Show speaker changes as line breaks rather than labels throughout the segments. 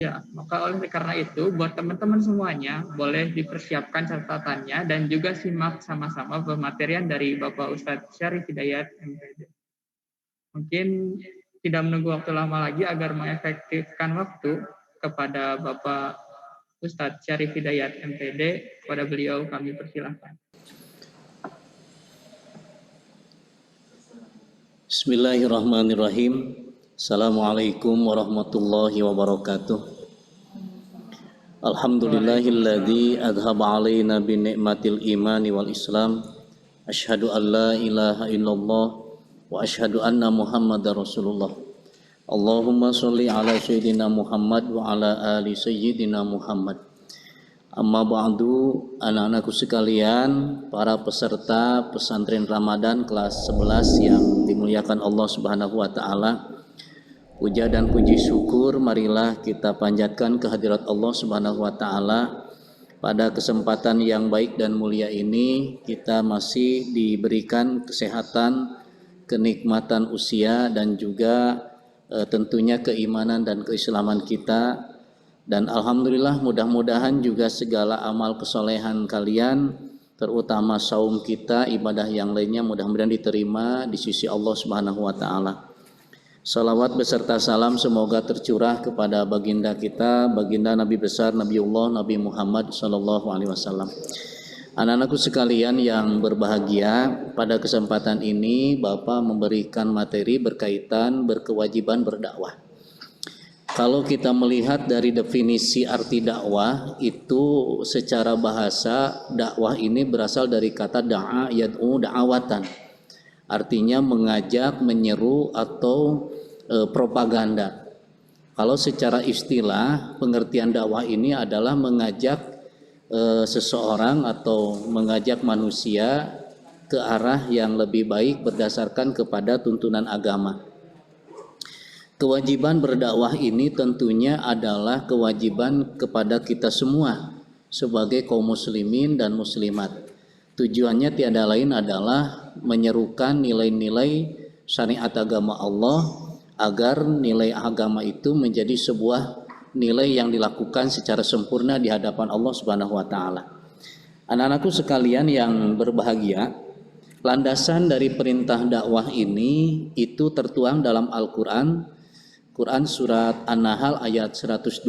Ya, maka oleh karena itu, buat teman-teman semuanya, boleh dipersiapkan catatannya dan juga simak sama-sama pematerian dari Bapak Ustadz Syarif Hidayat MPD. Mungkin tidak menunggu waktu lama lagi agar mengefektifkan waktu kepada Bapak Ustadz Syarif Hidayat MPD, kepada beliau kami persilahkan.
Bismillahirrahmanirrahim. Assalamualaikum warahmatullahi wabarakatuh. Alhamdulillahilladzi adhaba alaina bi ni'matil imani wal islam. Asyhadu an la ilaha illallah wa asyhadu anna Muhammadar Rasulullah. Allahumma sholli ala sayyidina Muhammad wa ala ali sayyidina Muhammad. Amma ba'du, anak-anakku sekalian, para peserta pesantren Ramadan kelas 11 yang dimuliakan Allah Subhanahu wa taala. Puja dan puji syukur marilah kita panjatkan kehadirat Allah Subhanahu wa taala. Pada kesempatan yang baik dan mulia ini kita masih diberikan kesehatan, kenikmatan usia dan juga tentunya keimanan dan keislaman kita. Dan alhamdulillah mudah-mudahan juga segala amal kesolehan kalian, terutama saum kita, ibadah yang lainnya mudah-mudahan diterima di sisi Allah Subhanahu wa taala. Salawat beserta salam semoga tercurah kepada baginda kita, baginda Nabi besar Nabiullah Nabi Muhammad sallallahu alaihi wasallam. Anak-anakku sekalian yang berbahagia, pada kesempatan ini Bapak memberikan materi berkaitan berkewajiban berdakwah. Kalau kita melihat dari definisi arti dakwah, itu secara bahasa dakwah ini berasal dari kata da'a yad'u da'awatan. Artinya mengajak, menyeru atau propaganda. Kalau secara istilah pengertian dakwah ini adalah mengajak seseorang atau mengajak manusia ke arah yang lebih baik berdasarkan kepada tuntunan agama. Kewajiban berdakwah ini tentunya adalah kewajiban kepada kita semua sebagai kaum muslimin dan muslimat. Tujuannya tiada lain adalah menyerukan nilai-nilai syariat agama Allah agar nilai agama itu menjadi sebuah nilai yang dilakukan secara sempurna di hadapan Allah Subhanahu wa taala. Anak-anakku sekalian yang berbahagia, landasan dari perintah dakwah ini itu tertuang dalam Al-Qur'an. Quran surat An-Nahl ayat 125.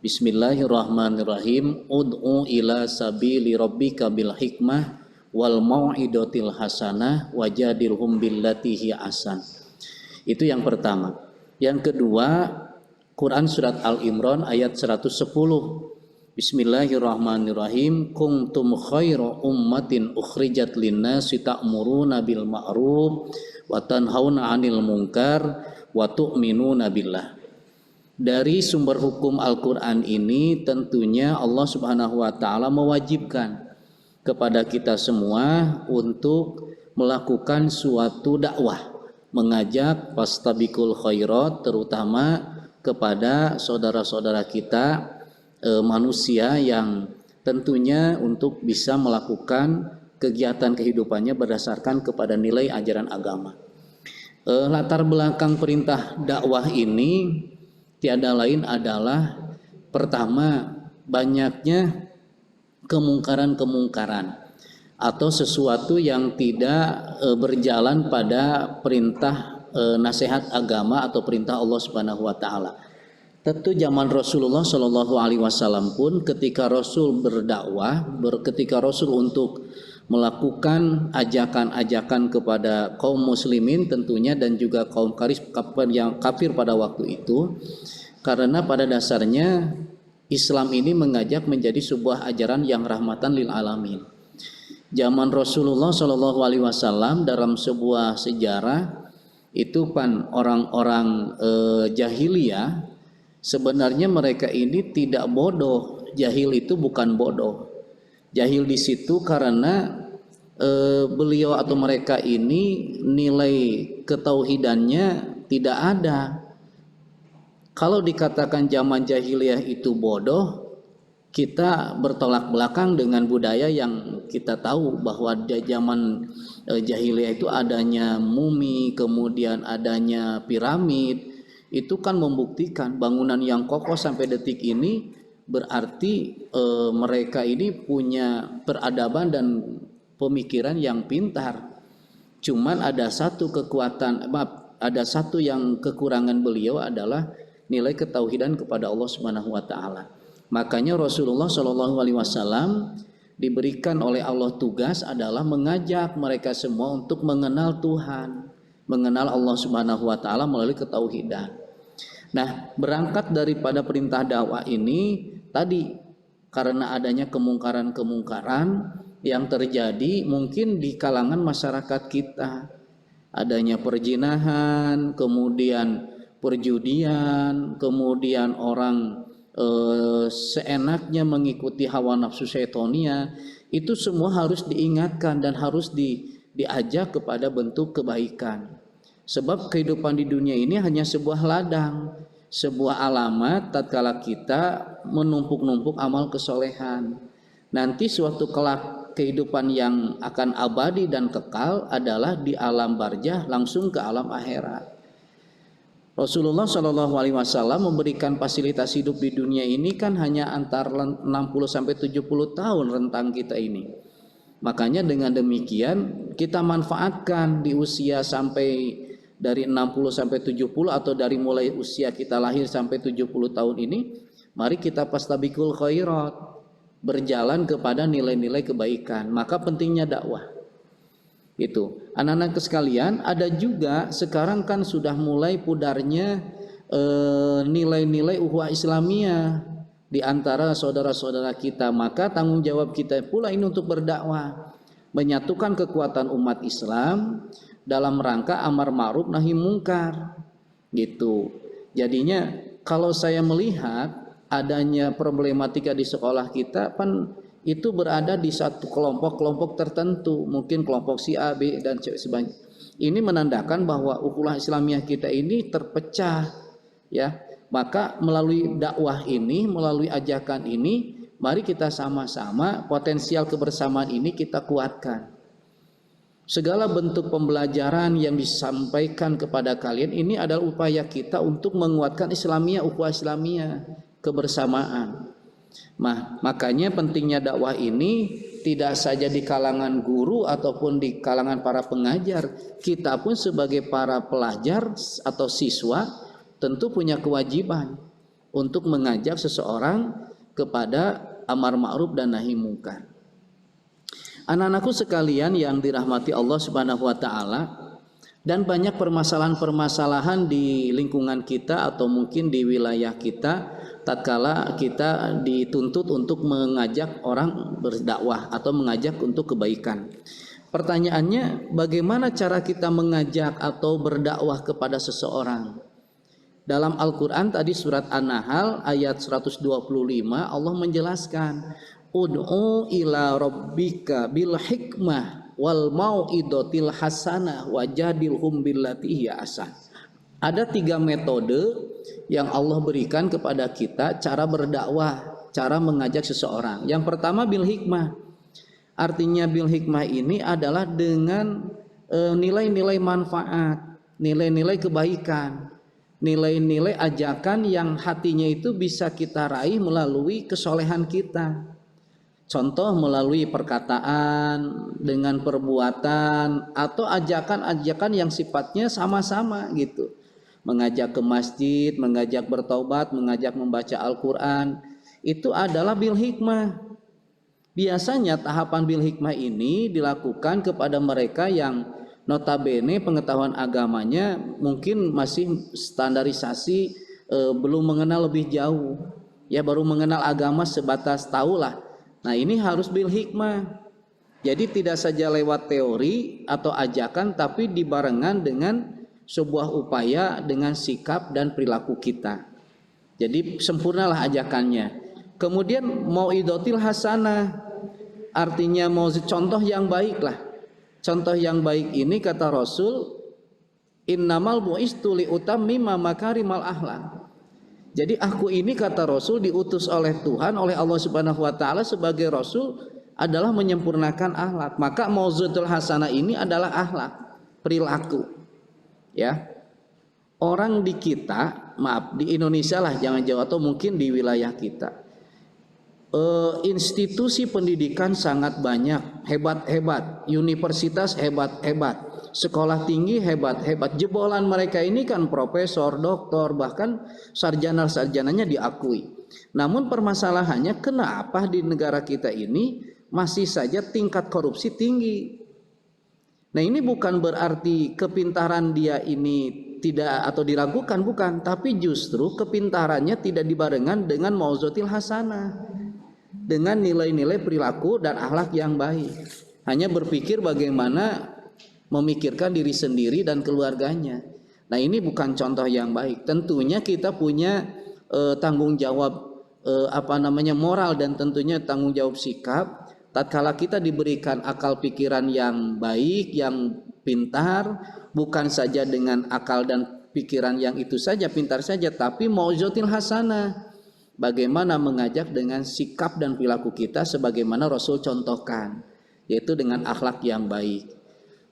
Bismillahirrahmanirrahim. Ud'u ila sabili rabbika bil hikmah wal mau'idotil hasanah wajadilhum billati hiya ahsan. Itu yang pertama. Yang kedua, Quran surat Al-Imran ayat 110. Bismillahirrahmanirrahim. Kuntum khairu ummatin ukhrijat linnasi ta'muruna bil ma'ruf wa tanhauna 'anil munkar wa tu'minuna billah. Dari sumber hukum Al-Qur'an ini tentunya Allah Subhanahu wa taala mewajibkan kepada kita semua untuk melakukan suatu dakwah, mengajak fastabiqul khairat, terutama kepada saudara-saudara kita manusia yang tentunya untuk bisa melakukan kegiatan kehidupannya berdasarkan kepada nilai ajaran agama. Latar belakang perintah dakwah ini tiada lain adalah pertama, banyaknya kemungkaran-kemungkaran atau sesuatu yang tidak berjalan pada perintah nasihat agama atau perintah Allah Subhanahu wa taala. Tentu zaman Rasulullah Shallallahu alaihi wasallam pun ketika Rasul berdakwah, ketika Rasul untuk melakukan ajakan-ajakan kepada kaum muslimin tentunya dan juga kaum yang kafir pada waktu itu, karena pada dasarnya Islam ini mengajak menjadi sebuah ajaran yang rahmatan lil alamin. Zaman Rasulullah Shallallahu alaihi wasallam dalam sebuah sejarah itu kan orang-orang jahiliyah, sebenarnya mereka ini tidak bodoh. Jahil itu bukan bodoh. Jahil di situ karena beliau atau mereka ini nilai ketauhidannya tidak ada. Kalau dikatakan zaman jahiliyah itu bodoh, kita bertolak belakang dengan budaya yang kita tahu bahwa zaman jahiliyah itu adanya mumi, kemudian adanya piramid. itu kan membuktikan bangunan yang kokoh sampai detik ini berarti mereka ini punya peradaban dan pemikiran yang pintar. Cuman ada satu ada satu yang kekurangan beliau adalah nilai ketauhidan kepada Allah Subhanahu wa taala. Makanya Rasulullah Shallallahu alaihi wasallam diberikan oleh Allah tugas adalah mengajak mereka semua untuk mengenal Tuhan, mengenal Allah Subhanahu wa taala melalui ketauhidan. Nah, berangkat daripada perintah dakwah ini tadi, karena adanya kemungkaran-kemungkaran yang terjadi mungkin di kalangan masyarakat kita, adanya perzinahan, kemudian perjudian, kemudian orang seenaknya mengikuti hawa nafsu syaitonia, itu semua harus diingatkan dan harus diajak kepada bentuk kebaikan. Sebab kehidupan di dunia ini hanya sebuah ladang, sebuah alamat tatkala kita menumpuk-numpuk amal kesolehan. Nanti suatu kelak kehidupan yang akan abadi dan kekal adalah di alam barzah, langsung ke alam akhirat. Rasulullah Shallallahu alaihi wasallam memberikan fasilitas hidup di dunia ini kan hanya antara 60 sampai 70 tahun rentang kita ini. Makanya dengan demikian kita manfaatkan di usia sampai dari 60 sampai 70 atau dari mulai usia kita lahir sampai 70 tahun ini, mari kita fastabiqul khairat, berjalan kepada nilai-nilai kebaikan. Maka pentingnya dakwah. Itu. Anak-anak sekalian, ada juga sekarang kan sudah mulai pudarnya nilai-nilai ukhuwah Islamiyah di antara saudara-saudara kita. Maka tanggung jawab kita pula ini untuk berdakwah, menyatukan kekuatan umat Islam dalam rangka amar ma'ruf nahi mungkar gitu. Jadinya kalau saya melihat adanya problematika di sekolah kita kan itu berada di satu kelompok-kelompok tertentu, mungkin kelompok si A, B dan C sebagainya. Ini menandakan bahwa ukhuwah Islamiyah kita ini terpecah ya. Maka melalui dakwah ini, melalui ajakan ini, mari kita sama-sama potensial kebersamaan ini kita kuatkan. Segala bentuk pembelajaran yang disampaikan kepada kalian ini adalah upaya kita untuk menguatkan Islamiyah, ukhuwah Islamiyah, kebersamaan. Makanya pentingnya dakwah ini tidak saja di kalangan guru ataupun di kalangan para pengajar. Kita pun sebagai para pelajar atau siswa tentu punya kewajiban untuk mengajak seseorang kepada amar ma'ruf dan nahi mungkar. Anak-anakku sekalian yang dirahmati Allah Subhanahu wa taala, dan banyak permasalahan-permasalahan di lingkungan kita atau mungkin di wilayah kita tatkala kita dituntut untuk mengajak orang berdakwah atau mengajak untuk kebaikan. Pertanyaannya, bagaimana cara kita mengajak atau berdakwah kepada seseorang? Dalam Al-Quran tadi surat An-Nahl ayat 125 Allah menjelaskan, ud'u ila rabbika bil hikmah wal mau'idotil hasanah wajadilhum billati hiya ahsan. Ada 3 metode yang Allah berikan kepada kita cara berdakwah, cara mengajak seseorang. Yang pertama bil hikmah. Artinya bil hikmah ini adalah dengan nilai-nilai manfaat, nilai-nilai kebaikan, nilai-nilai ajakan yang hatinya itu bisa kita raih melalui kesolehan kita. Contoh melalui perkataan, dengan perbuatan, atau ajakan-ajakan yang sifatnya sama-sama gitu. Mengajak ke masjid, mengajak bertaubat, mengajak membaca Al-Quran. Itu adalah bil hikmah. Biasanya tahapan bil hikmah ini dilakukan kepada mereka yang notabene pengetahuan agamanya mungkin masih standarisasi, belum mengenal lebih jauh. Ya baru mengenal agama sebatas tahulah. Nah ini harus bil hikmah. Jadi tidak saja lewat teori atau ajakan, tapi dibarengan dengan sebuah upaya dengan sikap dan perilaku kita. Jadi sempurnalah ajakannya. Kemudian mau'idotil hasanah, artinya mau contoh yang baik lah. Contoh yang baik ini kata Rasul, innamal bu'istu li utammima makarimal akhlak. Jadi aku ini kata Rasul diutus oleh Tuhan, oleh Allah Subhanahu wa taala sebagai Rasul adalah menyempurnakan akhlak. Maka mau'idotul hasanah ini adalah akhlak, perilaku. Ya. orang di kita, maaf di Indonesia lah, jangan jauh, atau mungkin di wilayah kita, institusi pendidikan sangat banyak, hebat-hebat, universitas hebat-hebat, sekolah tinggi hebat-hebat, jebolan mereka ini kan profesor, doktor, bahkan sarjana-sarjananya diakui. Namun permasalahannya, kenapa di negara kita ini masih saja tingkat korupsi tinggi? Nah, ini bukan berarti kepintaran dia ini tidak atau diragukan, bukan, tapi justru kepintarannya tidak dibarengan dengan mauzotil hasanah, dengan nilai-nilai perilaku dan akhlak yang baik. Hanya berpikir bagaimana memikirkan diri sendiri dan keluarganya. Nah, ini bukan contoh yang baik. Tentunya kita punya tanggung jawab moral, dan tentunya tanggung jawab sikap tatkala kita diberikan akal pikiran yang baik, yang pintar, bukan saja dengan akal dan pikiran yang itu saja, pintar saja, tapi mauzotil hasanah. Bagaimana mengajak dengan sikap dan perilaku kita sebagaimana Rasul contohkan, yaitu dengan akhlak yang baik.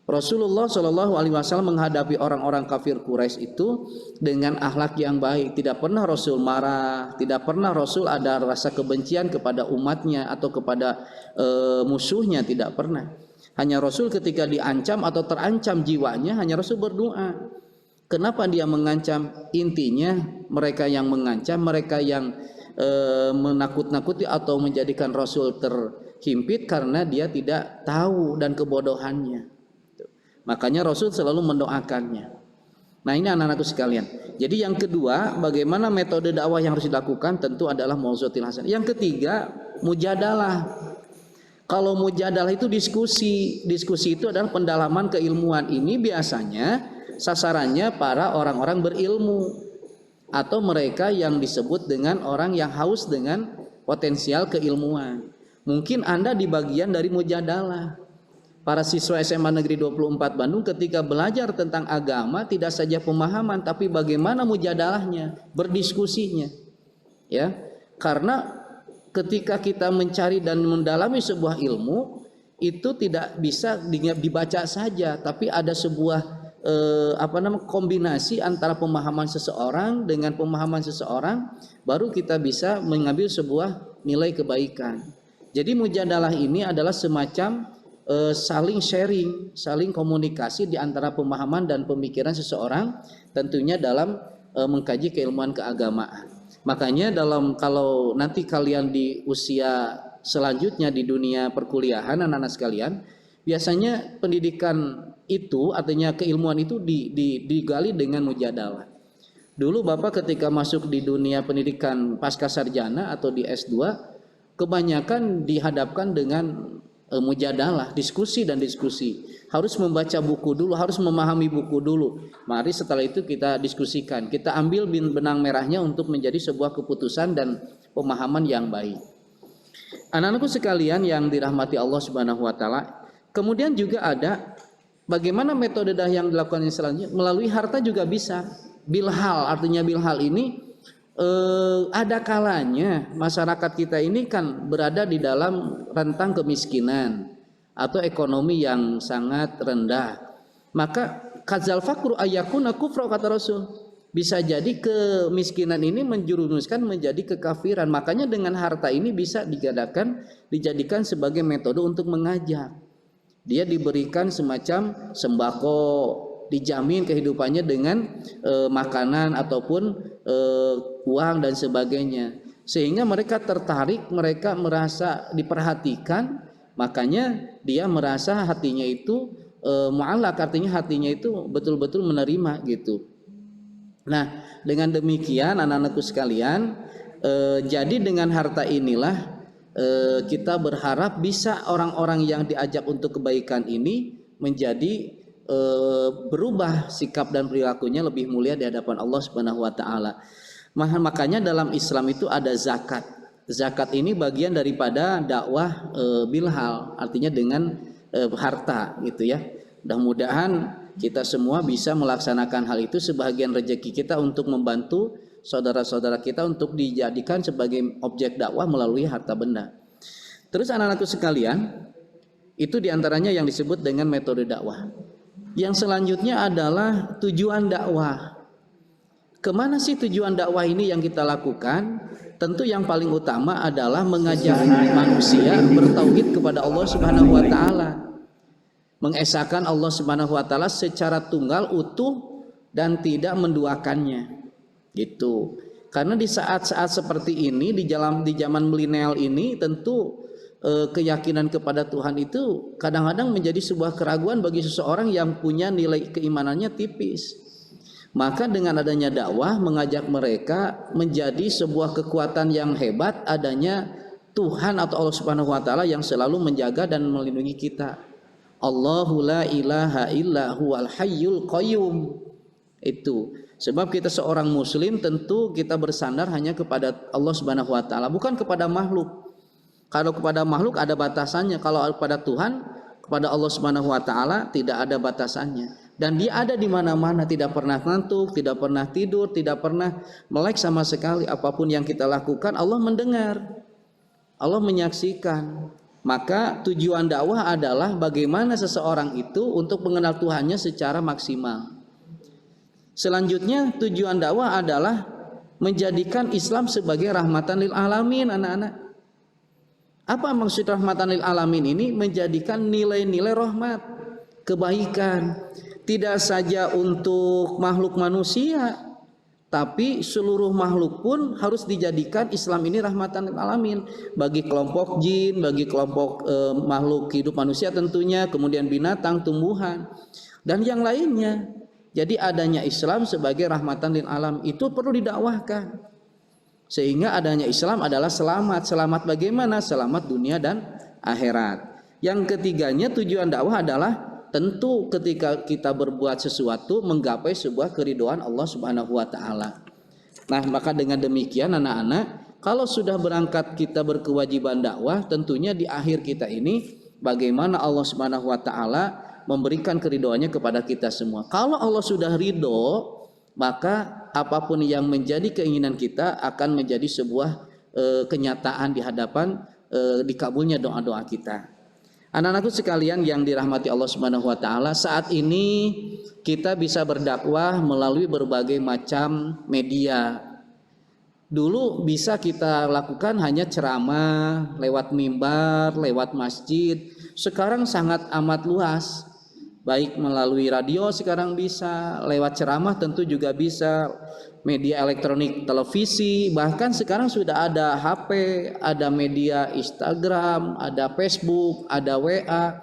Rasulullah Shallallahu Alaihi Wasallam menghadapi orang-orang kafir Quraisy itu dengan akhlak yang baik. Tidak pernah Rasul marah, tidak pernah Rasul ada rasa kebencian kepada umatnya atau kepada musuhnya, tidak pernah. Hanya Rasul ketika diancam atau terancam jiwanya, hanya Rasul berdoa. Kenapa dia mengancam? Intinya mereka yang mengancam, mereka yang menakut-nakuti atau menjadikan Rasul terhimpit karena dia tidak tahu dan kebodohannya. Makanya Rasul selalu mendoakannya. Nah, ini anak-anakku sekalian. Jadi yang kedua, bagaimana metode dakwah yang harus dilakukan, tentu adalah mauzotil hasanah. Yang ketiga, mujadalah. Kalau mujadalah itu diskusi. Diskusi itu adalah pendalaman keilmuan. Ini biasanya sasarannya para orang-orang berilmu atau mereka yang disebut dengan orang yang haus dengan potensial keilmuan. Mungkin Anda di bagian dari mujadalah. Para siswa SMA Negeri 24 Bandung ketika belajar tentang agama, tidak saja pemahaman tapi bagaimana mujadalahnya, berdiskusinya. Ya. Karena ketika kita mencari dan mendalami sebuah ilmu, itu tidak bisa dibaca saja, tapi ada sebuah kombinasi antara pemahaman seseorang dengan pemahaman seseorang, baru kita bisa mengambil sebuah nilai kebaikan. Jadi mujadalah ini adalah semacam saling sharing, saling komunikasi di antara pemahaman dan pemikiran seseorang, tentunya dalam mengkaji keilmuan keagamaan. Makanya kalau nanti kalian di usia selanjutnya di dunia perkuliahan, anak-anak sekalian, biasanya pendidikan itu, artinya keilmuan itu digali dengan mujadalah. Dulu Bapak ketika masuk di dunia pendidikan pasca sarjana atau di S2, kebanyakan dihadapkan dengan mujadalah, diskusi dan diskusi. Harus membaca buku dulu, harus memahami buku dulu. Mari setelah itu kita diskusikan, kita ambil benang merahnya untuk menjadi sebuah keputusan dan pemahaman yang baik. Anak-anakku sekalian yang dirahmati Allah Subhanahu wa taala, kemudian juga ada bagaimana metode dakwah yang dilakukan selanjutnya, melalui harta juga bisa. Bilhal, artinya bilhal ini ada kalanya masyarakat kita ini kan berada di dalam rentang kemiskinan atau ekonomi yang sangat rendah. Maka kadzal faqru ayyakuna kufra, kata Rasul. Bisa jadi kemiskinan ini menjerumuskan menjadi kekafiran. Makanya dengan harta ini bisa dijadikan sebagai metode untuk mengajak. Dia diberikan semacam sembako, dijamin kehidupannya dengan makanan ataupun uang dan sebagainya, sehingga mereka tertarik, mereka merasa diperhatikan, makanya dia merasa hatinya itu mu'allaq, artinya hatinya itu betul-betul menerima gitu. Nah, dengan demikian anak-anakku sekalian, jadi dengan harta inilah kita berharap bisa orang-orang yang diajak untuk kebaikan ini menjadi berubah sikap dan perilakunya lebih mulia di hadapan Allah Subhanahu wa taala. Makanya dalam Islam itu ada zakat. Zakat ini bagian daripada dakwah bilhal, artinya dengan harta gitu ya. Mudah-mudahan kita semua bisa melaksanakan hal itu, sebagian rezeki kita untuk membantu saudara-saudara kita untuk dijadikan sebagai objek dakwah melalui harta benda. Terus anak-anakku sekalian, itu diantaranya yang disebut dengan metode dakwah. Yang selanjutnya adalah tujuan dakwah. Kemana sih tujuan dakwah ini yang kita lakukan? Tentu yang paling utama adalah mengajak manusia bertauhid kepada Allah Subhanahu wa taala. Mengesahkan Allah Subhanahu wa taala secara tunggal, utuh dan tidak menduakannya. Gitu. Karena di saat-saat seperti ini di zaman milenial ini tentu keyakinan kepada Tuhan itu kadang-kadang menjadi sebuah keraguan bagi seseorang yang punya nilai keimanannya tipis. Maka dengan adanya dakwah mengajak mereka menjadi sebuah kekuatan yang hebat, adanya Tuhan atau Allah Subhanahu wa taala yang selalu menjaga dan melindungi kita. Allahu la ilaha illa huwal hayyul qayyum. Itu. Sebab kita seorang muslim tentu kita bersandar hanya kepada Allah Subhanahu wa taala, bukan kepada makhluk. Kalau kepada makhluk ada batasannya, kalau kepada Tuhan, kepada Allah Subhanahu wa taala tidak ada batasannya. Dan dia ada di mana-mana, tidak pernah ngantuk, tidak pernah tidur, tidak pernah melek sama sekali. Apapun yang kita lakukan, Allah mendengar, Allah menyaksikan. Maka tujuan dakwah adalah bagaimana seseorang itu untuk mengenal Tuhannya secara maksimal. Selanjutnya tujuan dakwah adalah menjadikan Islam sebagai rahmatan lil alamin, anak-anak. Apa maksud rahmatan lil alamin ini? Menjadikan nilai-nilai rahmat, kebaikan, tidak saja untuk makhluk manusia, tapi seluruh makhluk pun harus dijadikan Islam ini rahmatan lil alamin, bagi kelompok jin, bagi kelompok makhluk hidup manusia tentunya, kemudian binatang, tumbuhan, dan yang lainnya. Jadi adanya Islam sebagai rahmatan lil alam itu perlu didakwahkan. Sehingga adanya Islam adalah selamat. Selamat bagaimana? Selamat dunia dan akhirat. Yang ketiganya tujuan dakwah adalah tentu ketika kita berbuat sesuatu menggapai sebuah keridhaan Allah Subhanahu wa taala. Nah, maka dengan demikian anak-anak, kalau sudah berangkat kita berkewajiban dakwah, tentunya di akhir kita ini bagaimana Allah Subhanahu wa taala memberikan keridhoannya kepada kita semua. Kalau Allah sudah ridho, maka apapun yang menjadi keinginan kita akan menjadi sebuah kenyataan di hadapan dikabulnya doa-doa kita. Anak-anakku sekalian yang dirahmati Allah Subhanahu wa taala, saat ini kita bisa berdakwah melalui berbagai macam media. Dulu bisa kita lakukan hanya ceramah lewat mimbar, lewat masjid. Sekarang sangat amat luas. Baik melalui radio sekarang bisa, lewat ceramah tentu juga bisa, media elektronik, televisi, bahkan sekarang sudah ada HP, ada media Instagram, ada Facebook, ada WA,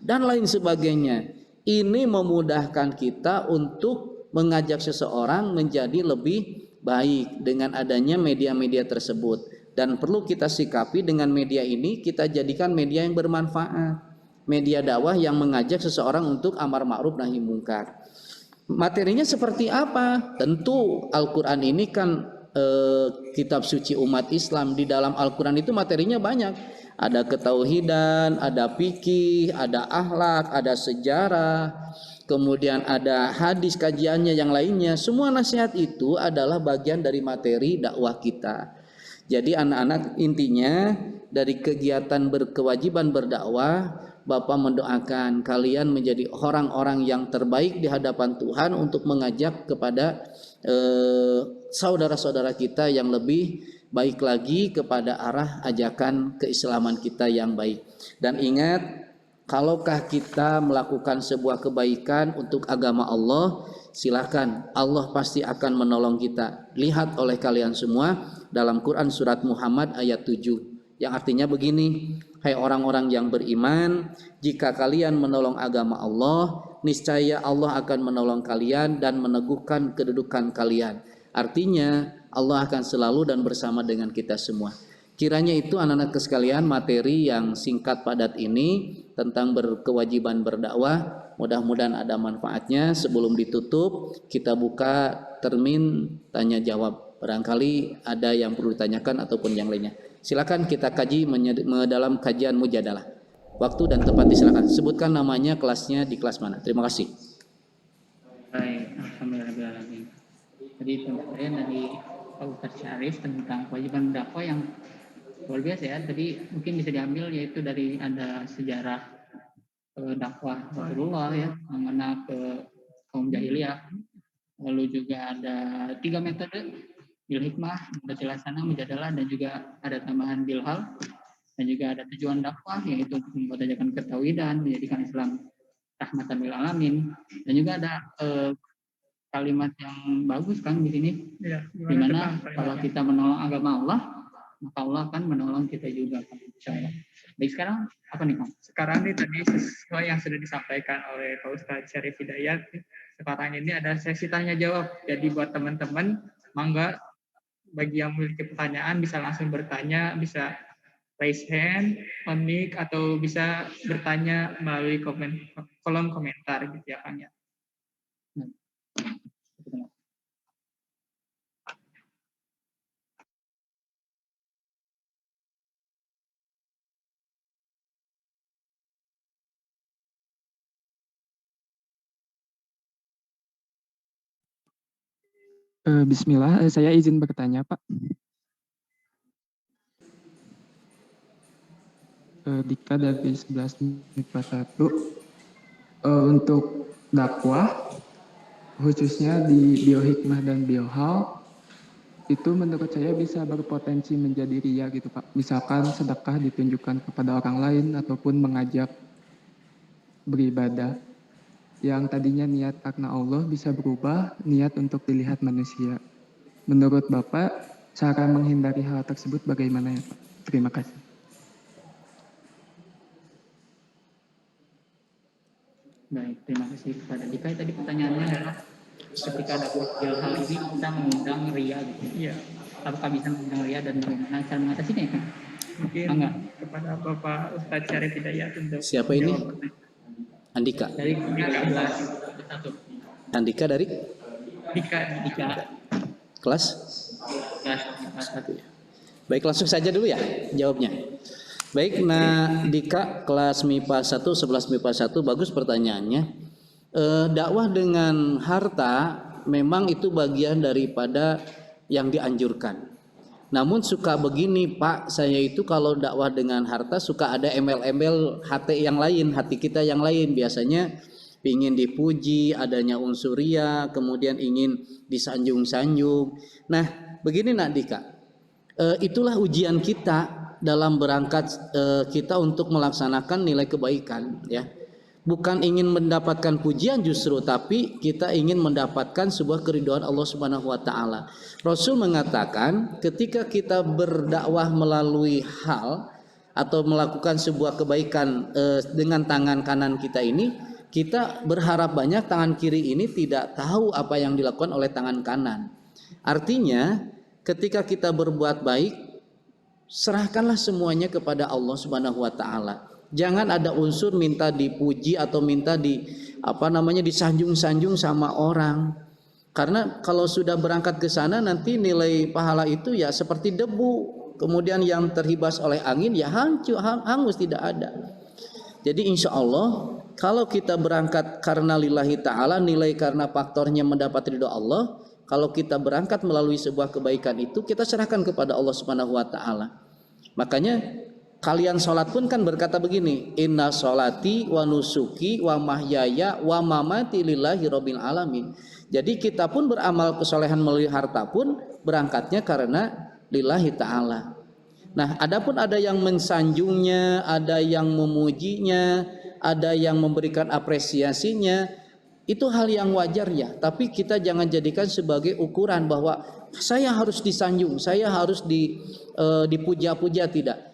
dan lain sebagainya. Ini memudahkan kita untuk mengajak seseorang menjadi lebih baik dengan adanya media-media tersebut. Dan perlu kita sikapi dengan media ini, kita jadikan media yang bermanfaat. Media dakwah yang mengajak seseorang untuk amar ma'ruf nahi mungkar. Materinya seperti apa? Tentu Al-Quran ini kan kitab suci umat Islam. Di dalam Al-Quran itu materinya banyak. Ada ketauhidan, ada fikih, ada akhlak, ada sejarah, kemudian ada hadis kajiannya yang lainnya. Semua nasihat itu adalah bagian dari materi dakwah kita. Jadi anak-anak, intinya dari kegiatan berkewajiban berdakwah, Bapak mendoakan kalian menjadi orang-orang yang terbaik di hadapan Tuhan untuk mengajak kepada saudara-saudara kita yang lebih baik lagi kepada arah ajakan keislaman kita yang baik. Dan ingat, kalaukah kita melakukan sebuah kebaikan untuk agama Allah, silakan, Allah pasti akan menolong kita. Lihat oleh kalian semua dalam Quran surat Muhammad ayat 7 yang artinya begini: hai orang-orang yang beriman, jika kalian menolong agama Allah, niscaya Allah akan menolong kalian dan meneguhkan kedudukan kalian. Artinya Allah akan selalu dan bersama dengan kita semua. Kiranya itu anak-anak sekalian materi yang singkat padat ini tentang berkewajiban berdakwah, mudah-mudahan ada manfaatnya. Sebelum ditutup, kita buka termin tanya jawab. Barangkali ada yang perlu ditanyakan ataupun yang lainnya. Silakan kita kaji dalam kajian mujadalah. Waktu dan tempat disilakan. Sebutkan namanya, kelasnya di kelas mana. Terima kasih.
Baik, alhamdulillah. Jadi penyampaian dari Pak Ustadz Syarif tentang kewajiban dakwah yang luar biasa ya. Tadi mungkin bisa diambil yaitu dari ada sejarah dakwah Rasulullah ya, mengenai ke kaum jahiliyah.
Lalu juga ada 3 metode, bil hikmah, berjelasana, mujadalah, dan juga ada tambahan bilhal. Dan juga ada tujuan dakwah, yaitu untuk memperdayakan ketauhidan, menjadikan Islam rahmatan lil alamin. Dan juga ada kalimat yang bagus kan di sini,
Ya,
dimana kalau kita menolong agama Allah, maka Allah akan menolong kita juga, insya Allah. Baik, sekarang apa nih Kang?
Sekarang nih tadi sesuai yang sudah disampaikan oleh Pak Ustadz Syarif Hidayat, sekarang ini ada sesi tanya jawab. Jadi buat teman-teman, mangga bagi yang memiliki pertanyaan bisa langsung bertanya, bisa raise hand, on mic, atau bisa bertanya melalui kolom komentar gitu ya Kang ya.
Bismillah, saya izin bertanya, Pak. Dika dari 11 MIPA 1. Untuk dakwah, khususnya di biohikmah dan biohal, itu menurut saya bisa berpotensi menjadi ria gitu, Pak. Misalkan sedekah ditunjukkan kepada orang lain ataupun mengajak beribadah yang tadinya niat karena Allah bisa berubah niat untuk dilihat manusia. Menurut Bapak, cara menghindari hal tersebut bagaimana ya, Pak? Terima kasih.
Baik, terima kasih kepada Dika. Tadi pertanyaannya adalah ketika dakwah hal ini kita mengundang ria gitu.
Iya.
Apakah bisa mengundang ria dan bagaimana cara mengatasinya ya kan?
Mungkin kepada Bapak Ustadz Syarif Hidayat untuk
Siapa ini? Andika.
Dari kelas 1.
Andika dari?
Dika.
Kelas?
Kelas 1.
Baik, langsung saja dulu ya jawabnya. Baik, nah Dika kelas MIPA 1, 11 MIPA 1, bagus pertanyaannya. Dakwah dengan harta memang itu bagian daripada yang dianjurkan. Namun suka begini Pak, saya itu kalau dakwah dengan harta suka ada embel-embel hati yang lain, hati kita yang lain. Biasanya ingin dipuji, adanya unsur ria, kemudian ingin disanjung-sanjung. Nah, begini Nak Dika, itulah ujian kita dalam berangkat kita untuk melaksanakan nilai kebaikan, ya. Bukan ingin mendapatkan pujian justru, tapi kita ingin mendapatkan sebuah keridhaan Allah Subhanahu wa taala. Rasul mengatakan ketika kita berdakwah melalui hal atau melakukan sebuah kebaikan dengan tangan kanan kita ini, kita berharap banyak tangan kiri ini tidak tahu apa yang dilakukan oleh tangan kanan. Artinya ketika kita berbuat baik, serahkanlah semuanya kepada Allah Subhanahu wa taala. Jangan ada unsur minta dipuji atau minta disanjung-sanjung sama orang. Karena kalau sudah berangkat ke sana nanti nilai pahala itu ya seperti debu. Kemudian yang terhibas oleh angin ya hangus, tidak ada. Jadi insya Allah kalau kita berangkat karena lillahi ta'ala, nilai karena faktornya mendapat ridho Allah. Kalau kita berangkat melalui sebuah kebaikan itu, kita serahkan kepada Allah Subhanahu wa taala. Makanya kalian sholat pun kan berkata begini, inna sholati wa nusuki wa mahyaya wa mamati lillahi rabbil alamin. Jadi kita pun beramal kesolehan melalui harta pun berangkatnya karena lillahi ta'ala. Nah, adapun ada yang mensanjungnya, ada yang memujinya, ada yang memberikan apresiasinya, itu hal yang wajar ya. Tapi kita jangan jadikan sebagai ukuran bahwa saya harus disanjung, saya harus dipuja-puja, tidak.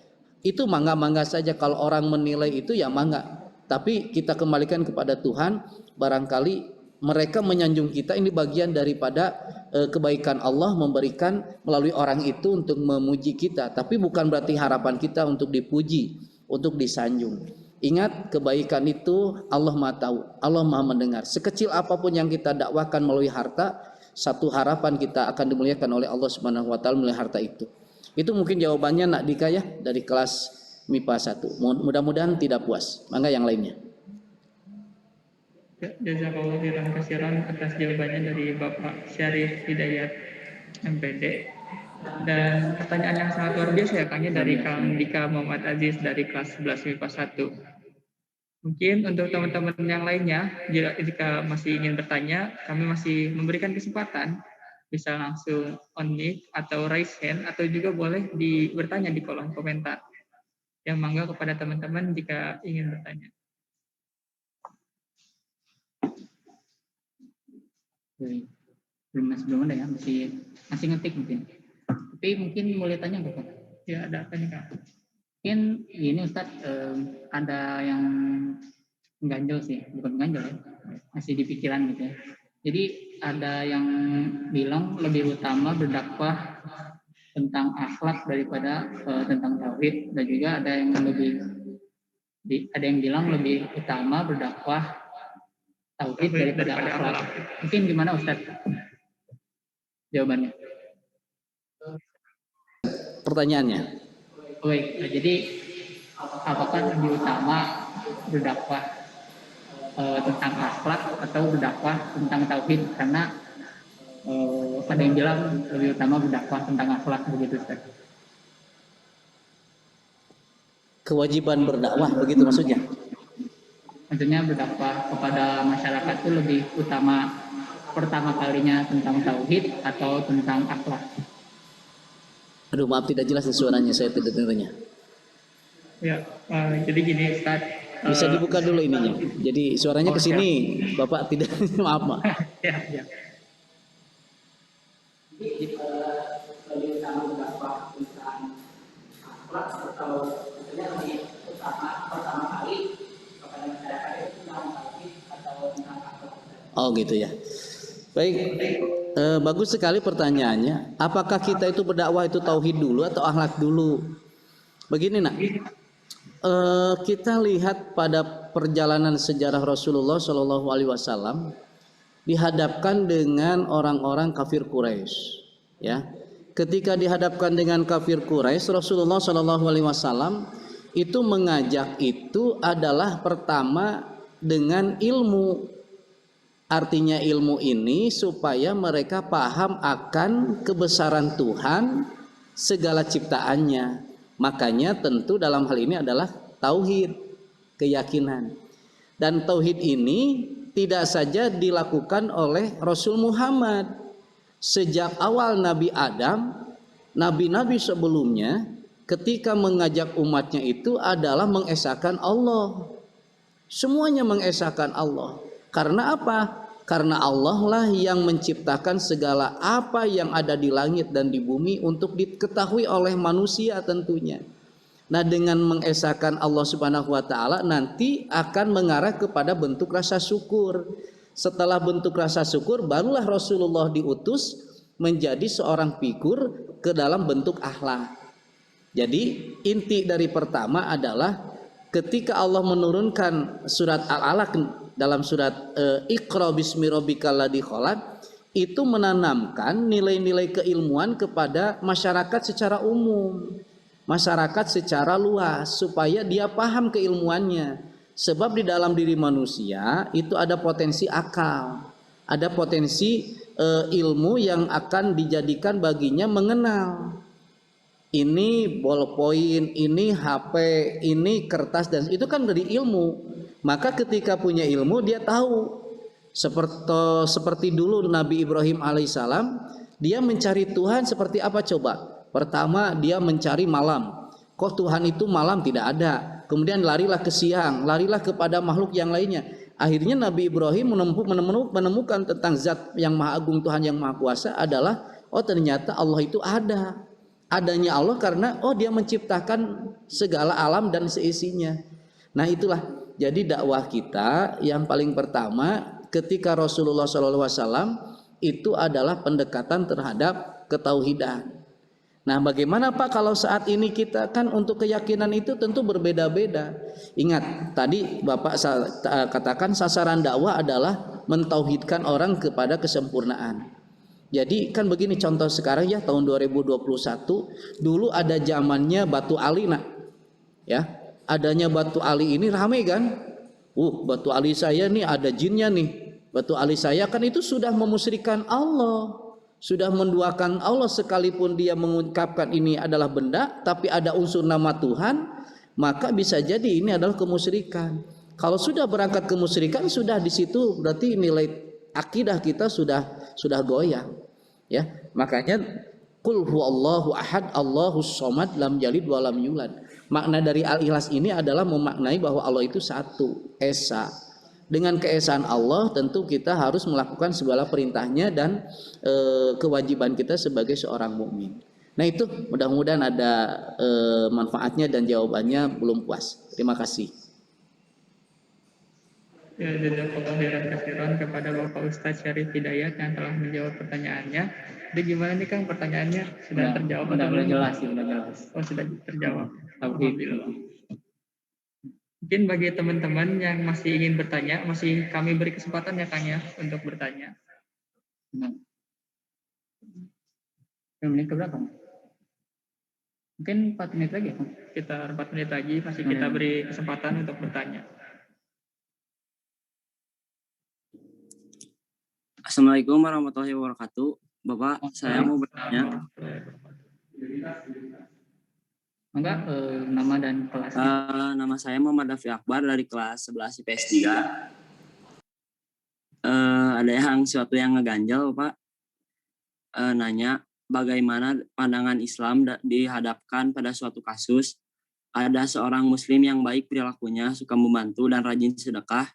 Itu mangga-mangga saja, kalau orang menilai itu ya mangga. Tapi kita kembalikan kepada Tuhan, barangkali mereka menyanjung kita ini bagian daripada kebaikan Allah memberikan melalui orang itu untuk memuji kita. Tapi bukan berarti harapan kita untuk dipuji, untuk disanjung. Ingat, kebaikan itu Allah Maha tahu, Allah Maha mendengar. Sekecil apapun yang kita dakwahkan melalui harta, satu harapan kita akan dimuliakan oleh Allah Subhanahu wa taala melalui harta itu. Itu mungkin jawabannya Nak Dika ya, dari kelas MIPA 1. Mudah-mudahan tidak puas. Mangga yang lainnya.
Jazakallahu khairan katsiran atas jawabannya dari Bapak Syarif Hidayat MPD. Dan pertanyaan yang sangat luar biasa ya Kang, dari Kang Dika Muhammad Aziz dari kelas 11 MIPA 1. Mungkin untuk teman-teman yang lainnya, jika masih ingin bertanya, kami masih memberikan kesempatan, bisa langsung on mic atau raise hand, atau juga boleh bertanya di kolom komentar. Yang mangga kepada teman-teman jika ingin bertanya.
Belum ada ya, masih ngetik mungkin. Tapi mungkin boleh tanya nggak Pak?
Ya, ada apa nih Kak?
Mungkin ini Ustadz, ada yang ganjel sih, bukan ganjel ya, masih di pikiran gitu ya. Jadi ada yang bilang lebih utama berdakwah tentang akhlak daripada tentang tauhid, dan juga ada yang bilang lebih utama berdakwah tauhid daripada akhlak. Mungkin gimana Ustadz jawabannya?
Pertanyaannya.
Baik, jadi apakah lebih utama berdakwah tentang akhlak atau berdakwah tentang tauhid? Karena ada yang bilang lebih utama berdakwah tentang akhlak, begitu Ustaz.
Kewajiban berdakwah begitu maksudnya?
Maksudnya berdakwah kepada masyarakat itu lebih utama pertama kalinya tentang tauhid atau tentang akhlak?
Aduh, maaf tidak jelas suaranya, saya tidak dengarnya.
Ya, jadi gini Ustaz.
Bisa dibuka dulu ininya. Jadi suaranya ke sini, Bapak tidak maaf.
Ya, ya.
Jadi lebih utama berdakwah tentang akhlak atau maksudnya lebih utama pertama kali kepada masyarakat itu tentang tauhid atau tentang akhlak?
Oh gitu ya. Baik, bagus sekali pertanyaannya. Apakah kita itu berdakwah itu tauhid dulu atau akhlak dulu? Begini nak, kita lihat pada perjalanan sejarah Rasulullah Shallallahu Alaihi Wasallam dihadapkan dengan orang-orang kafir Quraisy. Ya, ketika dihadapkan dengan kafir Quraisy, Rasulullah Shallallahu Alaihi Wasallam itu mengajak itu adalah pertama dengan ilmu. Artinya ilmu ini supaya mereka paham akan kebesaran Tuhan segala ciptaannya. Makanya tentu dalam hal ini adalah tauhid, keyakinan. Dan tauhid ini tidak saja dilakukan oleh Rasul Muhammad. Sejak awal Nabi Adam, nabi-nabi sebelumnya ketika mengajak umatnya itu adalah mengesahkan Allah. Semuanya mengesahkan Allah. Karena apa? Karena Allah lah yang menciptakan segala apa yang ada di langit dan di bumi untuk diketahui oleh manusia tentunya. Nah, dengan mengesahkan Allah Subhanahu wa taala nanti akan mengarah kepada bentuk rasa syukur. Setelah bentuk rasa syukur barulah Rasulullah diutus menjadi seorang figur ke dalam bentuk akhlak. Jadi inti dari pertama adalah ketika Allah menurunkan surat Al-Alaq dalam surat Iqra bismi rabbikal ladzi khalaq, itu menanamkan nilai-nilai keilmuan kepada masyarakat secara umum, masyarakat secara luas, supaya dia paham keilmuannya. Sebab di dalam diri manusia itu ada potensi akal, ada potensi ilmu yang akan dijadikan baginya mengenal. Ini ballpoint, ini HP, ini kertas, dan itu kan dari ilmu. Maka ketika punya ilmu dia tahu. Seperti dulu Nabi Ibrahim alaihissalam, dia mencari Tuhan seperti apa coba? Pertama dia mencari malam. Kok Tuhan itu malam tidak ada. Kemudian larilah ke siang, larilah kepada makhluk yang lainnya. Akhirnya Nabi Ibrahim menemukan tentang zat yang maha agung, Tuhan yang maha kuasa adalah, oh ternyata Allah itu ada. Adanya Allah karena dia menciptakan segala alam dan seisinya. Nah itulah jadi dakwah kita yang paling pertama ketika Rasulullah SAW itu adalah pendekatan terhadap ketauhidan. Nah bagaimana Pak kalau saat ini kita kan untuk keyakinan itu tentu berbeda-beda. Ingat tadi Bapak katakan sasaran dakwah adalah mentauhidkan orang kepada kesempurnaan. Jadi kan begini contoh sekarang ya tahun 2021 dulu ada zamannya Batu Ali nak, ya adanya Batu Ali ini ramai kan, Batu Ali saya nih ada jinnya nih, Batu Ali saya kan itu sudah memusyrikan Allah, sudah menduakan Allah sekalipun dia mengucapkan ini adalah benda, tapi ada unsur nama Tuhan, maka bisa jadi ini adalah kemusyrikan. Kalau sudah berangkat ke musyrikan, sudah di situ berarti nilai akidah kita sudah goyang. Ya, makanya qul huwallahu ahad, Allahus somad, lam yalid wa lam yulad. Makna dari Al-Ikhlas ini adalah memaknai bahwa Allah itu satu, esa. Dengan keesaan Allah tentu kita harus melakukan segala perintahnya dan kewajiban kita sebagai seorang mukmin. Nah itu mudah-mudahan ada manfaatnya dan jawabannya belum puas. Terima kasih.
Ya, jazakallahu khairan katsiran kepada Bapak Ustadz Syarif Hidayat yang telah menjawab pertanyaannya. Jadi gimana nih Kang, pertanyaannya sudah terjawab atau belum?
jelas sih, udah jelas.
Oh, sudah terjawab.
Tauhid.
Alhamdulillah. Mungkin bagi teman-teman yang masih ingin bertanya, masih kami beri kesempatan ya Kang ya untuk bertanya.
Menit ke berapa? Mungkin 4 menit lagi ya, Kang?
Sekitar 4 menit lagi masih kita beri kesempatan untuk bertanya.
Assalamualaikum warahmatullahi wabarakatuh. Bapak, saya mau bertanya.
Enggak, nama dan kelas.
Nama saya Muhammad Dafi Akbar dari kelas 11 IPS 3. Ada sesuatu yang ngeganjal, Pak. Nanya, bagaimana pandangan Islam dihadapkan pada suatu kasus ada seorang Muslim yang baik perilakunya, suka membantu dan rajin sedekah,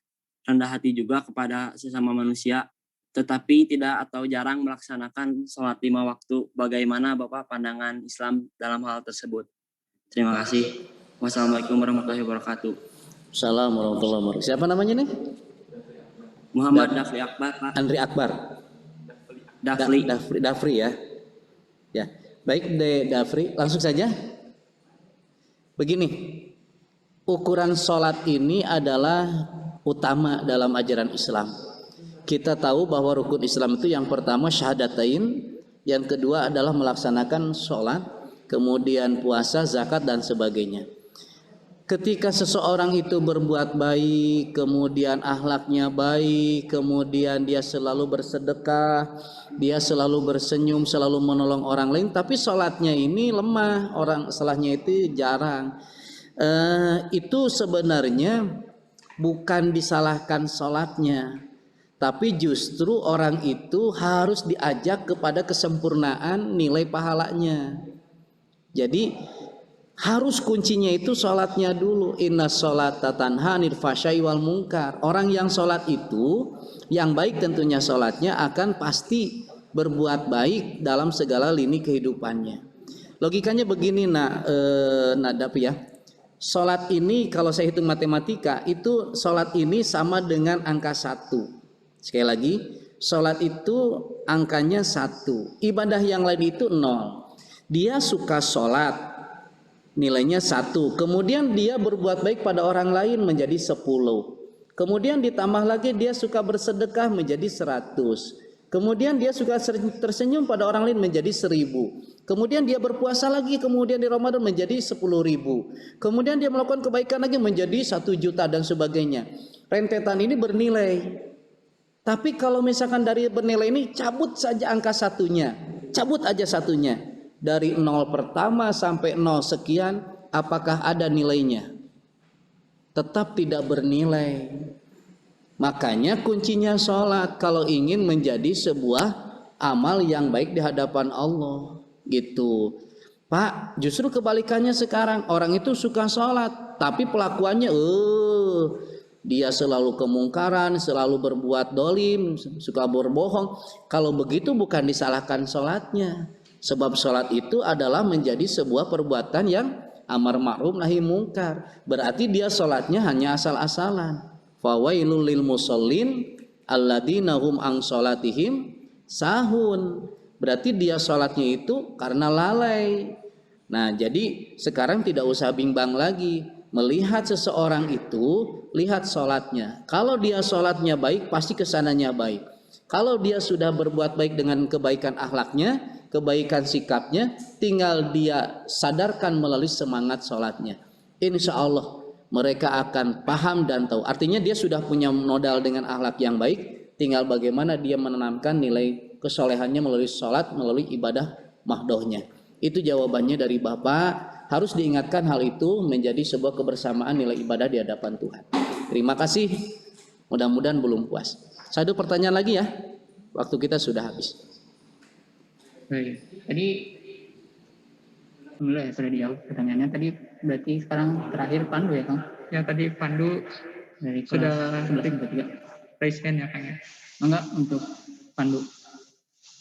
rendah hati juga kepada sesama manusia, tetapi tidak atau jarang melaksanakan sholat 5 waktu. Bagaimana Bapak pandangan Islam dalam hal tersebut? Terima kasih. Wassalamualaikum warahmatullahi wabarakatuh.
Assalamualaikum warahmatullahi wabarakatuh. Siapa namanya nih?
Muhammad Dafri Akbar, Pak.
Andri Akbar. Dafri ya. Ya, baik Dafri, langsung saja. Begini, ukuran sholat ini adalah utama dalam ajaran Islam. Kita tahu bahwa rukun Islam itu yang pertama syahadatain, yang kedua adalah melaksanakan sholat, kemudian puasa, zakat dan sebagainya. Ketika seseorang itu berbuat baik, kemudian akhlaknya baik, kemudian dia selalu bersedekah, dia selalu bersenyum, selalu menolong orang lain, tapi sholatnya ini lemah, orang salahnya itu jarang. Itu sebenarnya bukan disalahkan sholatnya, tapi justru orang itu harus diajak kepada kesempurnaan nilai pahalanya. Jadi harus kuncinya itu sholatnya dulu. Inna sholata tanha 'anil fahsya'i wal munkar. Orang yang sholat itu, yang baik tentunya sholatnya akan pasti berbuat baik dalam segala lini kehidupannya. Logikanya begini Nadab ya. Sholat ini kalau saya hitung matematika itu sholat ini sama dengan angka 1. Sekali lagi, sholat itu angkanya 1. Ibadah yang lain itu 0. Dia suka sholat, nilainya 1. Kemudian dia berbuat baik pada orang lain menjadi 10. Kemudian ditambah lagi dia suka bersedekah menjadi 100. Kemudian dia suka tersenyum pada orang lain menjadi 1000. Kemudian dia berpuasa lagi, kemudian di Ramadan menjadi 10.000. Kemudian dia melakukan kebaikan lagi menjadi 1 juta dan sebagainya. Rentetan ini bernilai. Tapi kalau misalkan dari bernilai ini cabut saja angka 1-nya. Cabut aja 1-nya. Dari 0 pertama sampai 0 sekian, apakah ada nilainya? Tetap tidak bernilai. Makanya kuncinya sholat kalau ingin menjadi sebuah amal yang baik di hadapan Allah. Gitu. Pak, justru kebalikannya sekarang. Orang itu suka sholat, tapi pelakuannya dia selalu kemungkaran, selalu berbuat dolim, suka berbohong. Kalau begitu bukan disalahkan sholatnya. Sebab sholat itu adalah menjadi sebuah perbuatan yang amar ma'ruf nahi mungkar. Berarti dia sholatnya hanya asal-asalan. Fawailul lil musallin alladzina hum an sholatihim sahun. Berarti dia sholatnya itu karena lalai. Nah jadi sekarang tidak usah bimbang lagi. Melihat seseorang itu, lihat sholatnya. Kalau dia sholatnya baik, pasti kesananya baik. Kalau dia sudah berbuat baik dengan kebaikan akhlaknya, kebaikan sikapnya, tinggal dia sadarkan melalui semangat sholatnya. Insya Allah mereka akan paham dan tahu. Artinya dia sudah punya modal dengan akhlak yang baik, tinggal bagaimana dia menanamkan nilai kesolehannya melalui sholat, melalui ibadah mahdohnya. Itu jawabannya dari Bapak. Harus diingatkan hal itu menjadi sebuah kebersamaan nilai ibadah di hadapan Tuhan. Terima kasih. Mudah-mudahan belum puas. Satu pertanyaan lagi ya. Waktu kita sudah habis.
Baik. Tadi alhamdulillah ya sudah dijawab pertanyaannya. Tadi berarti sekarang terakhir Pandu ya Kang?
Ya tadi Pandu
Dari kelas
sudah
11
raise hand ya Kang ya.
Enggak, untuk Pandu.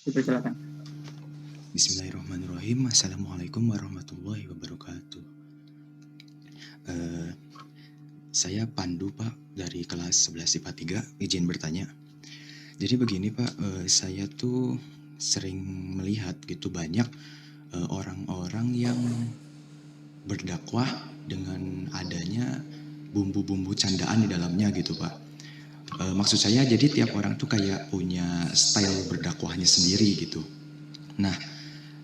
Dipersilakan.
Bismillahirrahmanirrahim. Assalamualaikum warahmatullahi wabarakatuh. Saya Pandu Pak dari kelas 11 IPA 3, izin bertanya. Jadi begini Pak, saya tuh sering melihat gitu banyak orang-orang yang berdakwah dengan adanya bumbu-bumbu candaan di dalamnya gitu Pak. Maksud saya jadi tiap orang tuh kayak punya style berdakwahnya sendiri gitu. Nah,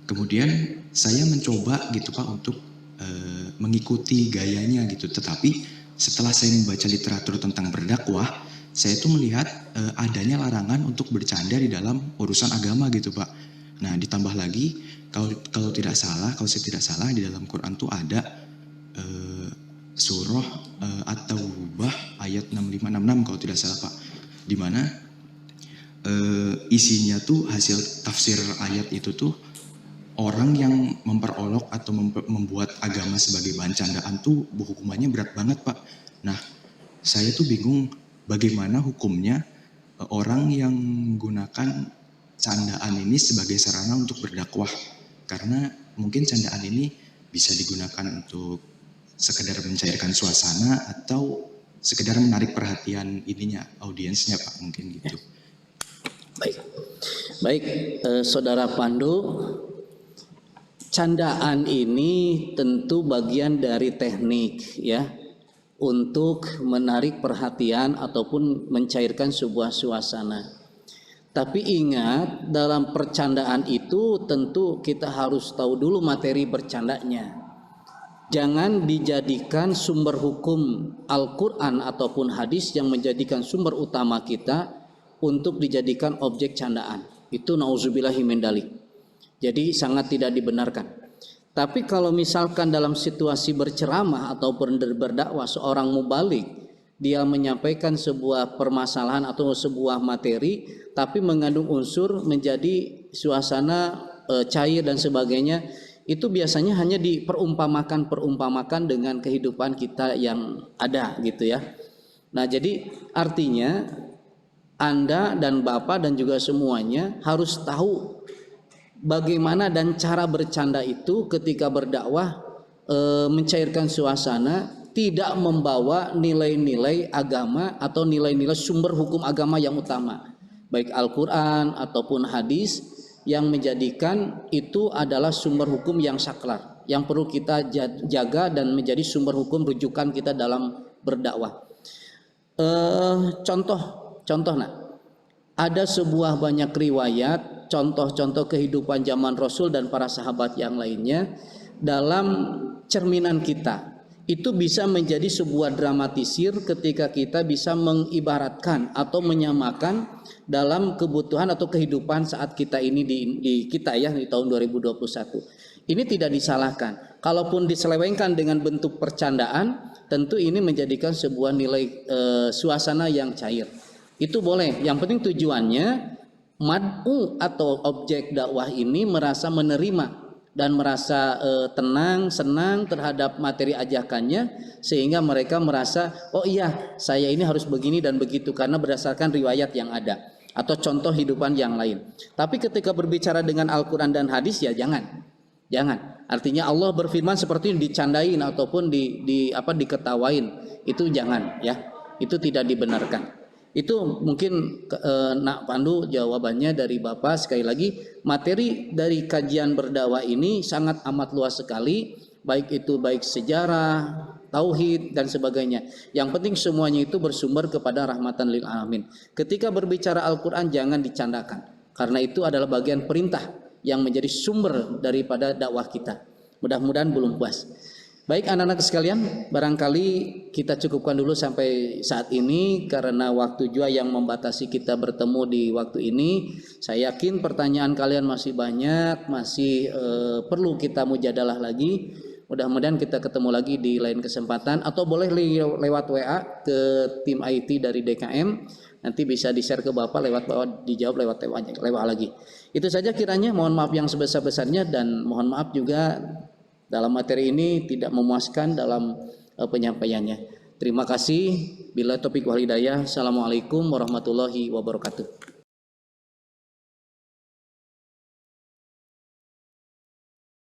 kemudian saya mencoba gitu Pak untuk mengikuti gayanya gitu. Tetapi setelah saya membaca literatur tentang berdakwah, saya tuh melihat adanya larangan untuk bercanda di dalam urusan agama gitu Pak. Nah, ditambah lagi kalau saya tidak salah di dalam Quran tuh ada surah At-Taubah ayat 6566 kalau tidak salah Pak, di mana isinya tuh hasil tafsir ayat itu tuh orang yang memperolok atau membuat agama sebagai bahan candaan tuh hukumannya berat banget Pak. Nah, saya tuh bingung bagaimana hukumnya orang yang menggunakan candaan ini sebagai sarana untuk berdakwah, karena mungkin candaan ini bisa digunakan untuk sekedar mencairkan suasana atau sekedar menarik perhatian audiensnya Pak, mungkin gitu.
Baik, Saudara Pandu, candaan ini tentu bagian dari teknik ya untuk menarik perhatian ataupun mencairkan sebuah suasana. Tapi ingat, dalam percandaan itu tentu kita harus tahu dulu materi bercandanya. Jangan dijadikan sumber hukum Al-Quran ataupun hadis yang menjadikan sumber utama kita untuk dijadikan objek candaan. Itu nauzubillahi min dzalik. Jadi sangat tidak dibenarkan. Tapi kalau misalkan dalam situasi berceramah atau berdakwah seorang mubalik, dia menyampaikan sebuah permasalahan atau sebuah materi, tapi mengandung unsur menjadi suasana cair dan sebagainya, itu biasanya hanya diperumpamakan dengan kehidupan kita yang ada gitu ya. Nah, jadi artinya Anda dan Bapak dan juga semuanya harus tahu bagaimana dan cara bercanda itu ketika berdakwah, mencairkan suasana, tidak membawa nilai-nilai agama atau nilai-nilai sumber hukum agama yang utama, baik Al-Quran ataupun hadis, yang menjadikan itu adalah sumber hukum yang saklar, yang perlu kita jaga dan menjadi sumber hukum rujukan kita dalam berdakwah. Contoh ada sebuah banyak riwayat, contoh-contoh kehidupan zaman Rasul dan para sahabat yang lainnya dalam cerminan kita. Itu bisa menjadi sebuah dramatisir ketika kita bisa mengibaratkan atau menyamakan dalam kebutuhan atau kehidupan saat kita ini di tahun 2021. Ini tidak disalahkan. Kalaupun diselewengkan dengan bentuk percandaan, tentu ini menjadikan sebuah nilai suasana yang cair. Itu boleh. Yang penting tujuannya mad'u atau objek dakwah ini merasa menerima dan merasa tenang, senang terhadap materi ajakannya, sehingga mereka merasa, oh iya, saya ini harus begini dan begitu karena berdasarkan riwayat yang ada atau contoh hidupan yang lain. Tapi ketika berbicara dengan Al-Quran dan hadis ya jangan. Artinya Allah berfirman seperti dicandain ataupun diketawain, itu jangan ya. Itu tidak dibenarkan. Itu mungkin Nak Pandu jawabannya dari Bapak. Sekali lagi, materi dari kajian berdakwah ini sangat amat luas sekali, baik sejarah, tauhid dan sebagainya. Yang penting semuanya itu bersumber kepada rahmatan lil alamin. Ketika berbicara Al-Quran jangan dicandakan, karena itu adalah bagian perintah yang menjadi sumber daripada dakwah kita. Mudah-mudahan belum puas. Baik anak-anak sekalian, barangkali kita cukupkan dulu sampai saat ini karena waktu juga yang membatasi kita bertemu di waktu ini. Saya yakin pertanyaan kalian masih banyak, masih perlu kita mujadalah lagi. Mudah-mudahan kita ketemu lagi di lain kesempatan, atau boleh lewat WA ke tim IT dari DKM, nanti bisa di-share ke Bapak lewat dijawab lewat WA lagi. Itu saja kiranya, mohon maaf yang sebesar-besarnya, dan mohon maaf juga dalam materi ini tidak memuaskan dalam penyampaiannya. Terima kasih. Bila taufiq wal hidayah. Assalamualaikum warahmatullahi wabarakatuh.